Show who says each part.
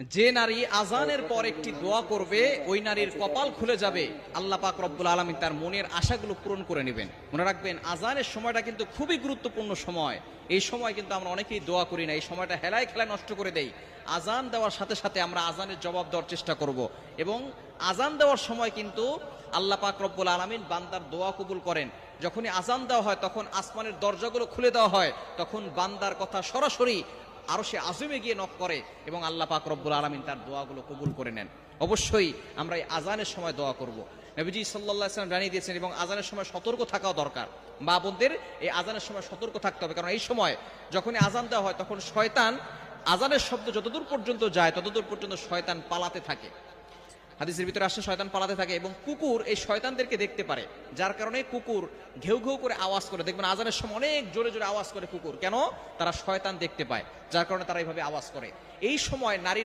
Speaker 1: যে নারী আজানের পর একটি দোয়া করবে ওই নারীর কপাল খুলে যাবে, আল্লাহ পাক রব্বুল আলামিন তার মনের আশাগুলো পূরণ করে নেবেন। মনে রাখবেন, আজানের সময়টা কিন্তু খুবই গুরুত্বপূর্ণ সময়। এই সময় কিন্তু আমরা অনেকেই দোয়া করি না, এই সময়টা হেলায় খেলায় নষ্ট করে দেই। আজান দেওয়ার সাথে সাথে আমরা আজানের জবাব দেওয়ার চেষ্টা করব, এবং আজান দেওয়ার সময় কিন্তু আল্লাহ পাক রব্বুল আলামিন বান্দার দোয়া কবুল করেন। যখনই আজান দেওয়া হয় তখন আসমানের দরজাগুলো খুলে দেওয়া হয়, তখন বান্দার কথা সরাসরি আরো সে আজমে গিয়ে নক করে এবং আল্লাহ পাক রব্বুল আলামিন তার দোয়াগুলো কবুল করে নেন। অবশ্যই আমরা এই আজানের সময় দোয়া করব। নবীজি সাল্লাল্লাহু আলাইহি ওয়াসাল্লাম জানিয়ে দিয়েছেন, এবং আজানের সময় সতর্ক থাকাও দরকার। মা বোনদের এই আজানের সময় সতর্ক থাকতে হবে, কারণ এই সময় যখনই আজান দেওয়া হয় তখন শয়তান, আজানের শব্দ যতদূর পর্যন্ত যায় ততদূর পর্যন্ত শয়তান পালাতে থাকে। হাদিসের ভিতরে আসছে শয়তান পালাতে থাকে, এবং কুকুর এই শয়তানদেরকে দেখতে পারে, যার কারণে কুকুর ঘেউ ঘেউ করে আওয়াজ করে। দেখবেন আজানের সময় অনেক জোরে জোরে আওয়াজ করে কুকুর, কেন? তারা শয়তান দেখতে পায়, যার কারণে তারা এইভাবে আওয়াজ করে। এই সময় নারী